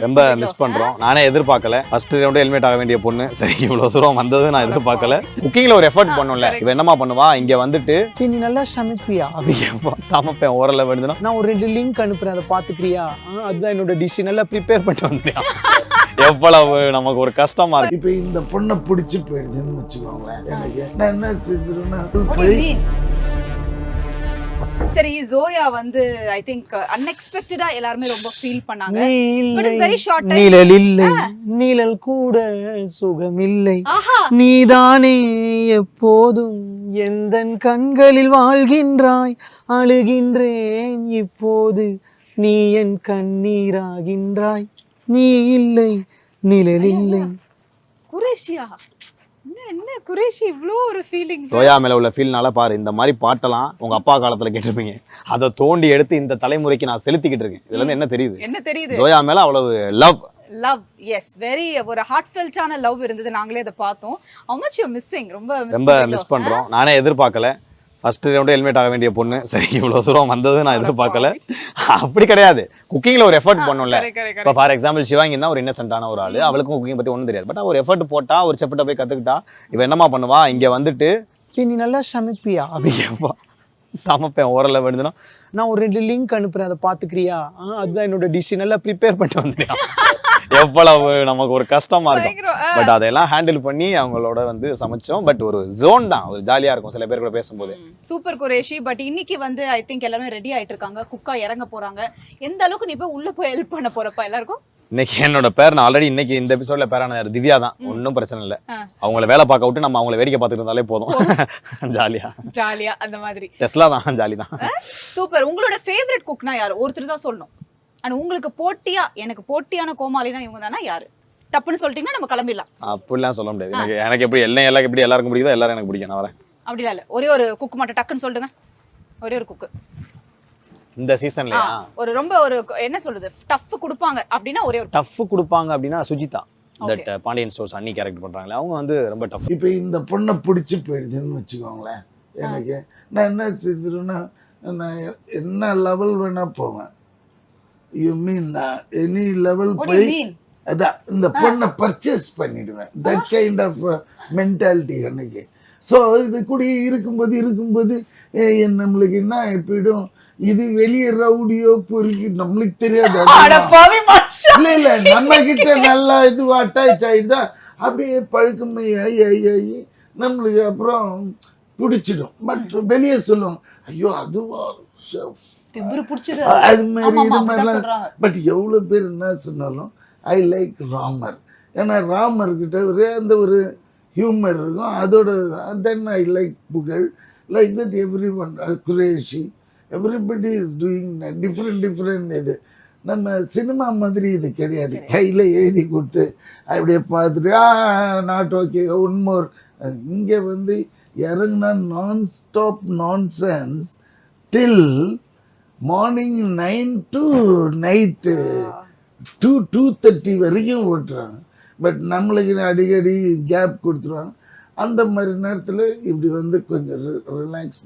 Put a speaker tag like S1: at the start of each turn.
S1: ரொம்ப மிஸ் பண்றோம். நானே எதிர்பார்க்கல. ஃபர்ஸ்ட் ரவுண்ட் ஹெல்மெட் ஆக வேண்டிய பொண்ணு சரி இவ்வளவு தூரம் வந்தது நான் எதிர்பார்க்கல. குக்கிங்ல ஒரு எஃபர்ட் பண்ணும்ல. இவ என்னமா பண்ணுவா, இங்க வந்துட்டு நீ நல்லா சமைப்பியா அப்படியே சமைப்பேன். ஓரல வேணுதுன்னா நான் ஒரு 2 லிங்க் அனுப்புறேன், அதை பாத்துக்கிறியா, அதுதான் என்னோட டிஷ், நல்லா ப்ரிப்பேர் பண்ணிட்டு வந்துறியா. எவ்வளவு நமக்கு ஒரு கஷ்டமா இருக்கு.
S2: இப்ப இந்த பொண்ணை பிடிச்சு போயிடுதுன்னு வச்சுக்கோங்களேன். எனக்கு நான் என்ன செஞ்சிருன்னா
S3: சரி, ஜோயா வந்து ஐ திங்க் அன்எக்ஸ்பெக்டடா எல்லாரும் ரொம்ப ஃபீல் பண்ணாங்க. But it's very short time.
S1: நீழல் இல்லை, நீழல் கூட சுகமில்லை, நீதானே எப்போதும் எந்தன் கண்களில் வாழ்கின்றாய், அழுகின்றேன் இப்போது நீ என் கண்ணீராகின்றாய், நீ இல்லை நிழல் இல்லை.
S3: குரேஷியா என்ன குரேஷி இவ்ளோ ஒரு ஃபீலிங்ஸ்.
S1: ஜோயா மேல உள்ள ஃபீல்னால பாரு, இந்த மாதிரி பாட்டெல்லாம் உங்க அப்பா காலத்துல கேட்டிருப்பீங்க, அதை தோண்டி எடுத்து இந்த தலைமுறைக்கு நான் செலுத்திக்கிட்டு இருக்கேன். இதுல இருந்து என்ன தெரியுது, ஜோயா மேல அவ்வளவு லவ்.
S3: எஸ், வெரி ஒரு ஹார்ட்ஃபெல்ட்டான லவ் இருந்தது. நாங்களே அதை பார்த்தோம். how much you missing, ரொம்ப
S1: மிஸ் பண்றோம். நானே எதிர்பார்க்கல. ஃபர்ஸ்ட் ரவுண்ட் ஹெல்மெட் ஆக வேண்டிய பொண்ணு சரி இவ்வளவு தூரம் வந்தது நான் எதிர்பார்க்கல. அப்படி கிடையாது. குக்கிங்ல ஒரு எஃபர்ட் பண்ணும்ல. இப்போ ஃபார் எக்ஸாம்பிள் சிவாங்கி தான் ஒரு இன்னசென்ட்டான ஒரு ஆளு, அவளுக்கும் குக்கிங் பத்தி ஒன்றும் தெரியாது. பட் ஒரு எஃபர்ட் போட்டா, ஒரு செஃப்ட்ட போய் கத்துக்கிட்டா, இவ என்னமா பண்ணுவா, இங்க வந்துட்டு நீ நல்லா சமைப்பியா அப்படியே சமைப்பேன். ஓரல வேணுதுன்னா நான் ஒரு 2 லிங்க் அனுப்புறேன், அதை பாத்துக்கிறியா, அதுதான் என்னோட டிஷ், நல்லா ப்ரிப்பேர் பண்ணிட்டு வந்துறியா. எவ்வளவு நமக்கு ஒரு கஷ்டமா இருக்கும். பட் அதெல்லாம் ஹேண்டில் பண்ணி அவங்களோட வந்து சமைச்சோம். பட் ஒரு ஜோன் தான், ஒரு ஜாலியா இருக்கும் சில பேர் கூட பேசும்போது.
S3: சூப்பர் குரேஷி. பட் இன்னைக்கு வந்து ஐ திங்க் எல்லாரும் ரெடி ஆயிட்டு இருக்காங்க, குக்கா இறங்க போறாங்க. எந்த அளவுக்கு நீ போய் உள்ள போய் ஹெல்ப் பண்ண போறப்பா எல்லாருக்கும்?
S1: இன்னைக்கு என்னோட பேர், நான் ஆல்ரெடி இன்னைக்கு இந்த எபிசோட்ல பேரான திவ்யா தான். ஒன்றும் பிரச்சனை இல்லை. அவங்கள வேலை பார்க்க விட்டு நம்ம அவங்கள வேடிக்கை பார்த்துட்டு இருந்தாலே போதும். ஜாலியா அந்த மாதிரி டெஸ்லா தான், ஜாலி தான்.
S3: சூப்பர். உங்களோட ஃபேவரட் குக்னா யாரு? ஒருத்தர் தான் சொல்லணும். ஆனா உங்களுக்கு போட்டியா, எனக்கு போட்டியான கோமாளினா இவங்க தானா, யாரு? தப்புன்னு சொல்லிட்டீங்கன்னா நம்ம கிளம்பிடலாம்.
S1: அப்படிலாம் சொல்ல முடியாது. எனக்கு எப்படி எல்லாருக்கும் பிடிக்குதோ எல்லாரும் எனக்கு பிடிக்கும். நான் வரேன்.
S3: அப்படிலாம் இல்லை, ஒரே ஒரு குக் மட்டும் டக்குன்னு சொல்லுங்க. ஒரே ஒரு குக்கு
S1: இந்த சீசன்லயா
S3: ஒரு ரொம்ப ஒரு என்ன சொல்றது டஃப் கொடுப்பாங்க அப்படின்னா, ஒரே ஒரு
S1: டஃப் கொடுப்பாங்க அப்படின்னா சுஜிதா, தட் பாண்டியன் ஸ்டோர்ஸ் அன்னி கேரக்டர் பண்றாங்களே, அவங்க வந்து ரொம்ப டஃப்.
S2: இப்ப இந்த பொண்ணை பிடிச்சு போயிடுதுன்னு வச்சுக்கோங்களேன். எனக்கு நான் என்ன செஞ்சிருன்னா, நான் என்ன லெவல் வேணா போவேன். யூ மீன் எனி லெவல் போய் அதான் இந்த பொண்ணை பர்ச்சேஸ் பண்ணிடுவேன். தட் கைண்ட் ஆஃப் மென்டாலிட்டி எனக்கு. ஸோ இது கூட இருக்கும்போது நம்மளுக்கு என்ன எப்படிடும், இது வெளியே ரவுடியோ பொறுக்கி நம்மளுக்கு தெரியாது. இல்லை நம்ம கிட்ட நல்லா இது அட்டாச் ஆகிடுதா, அப்படியே பழக்கமாகி நம்மளுக்கு அப்புறம் பிடிச்சிடும். பட் வெளியே சொல்லுவோம், ஐயோ அதுவா அது மாதிரி இது மாதிரிலாம். பட் எவ்வளோ பேர் என்ன சொன்னாலும் ஐ லைக் ராமர். ஏன்னா ராமர்கிட்ட ஒரே அந்த ஒரு ஹியூமர் இருக்கும். அதோட தென் ஐ லைக் புகழ். Like that every one, Qureshi, everybody is doing different. இது நம்ம சினிமா மாதிரி இது கிடையாது. கையில் எழுதி கொடுத்து அப்படியே பார்த்துட்டு நாட் ஓகே ஒன் மோர். இங்கே வந்து இறங்குனா நான் stop nonsense till morning 9 to night 2:30 வரைக்கும் ஓட்டுறாங்க. பட் நம்மளுக்கு அடிக்கடி கேப் கொடுத்துருவாங்க. அந்த மாதிரி நேரத்தில் இப்படி வந்து கொஞ்சம் ரிலாக்ஸ்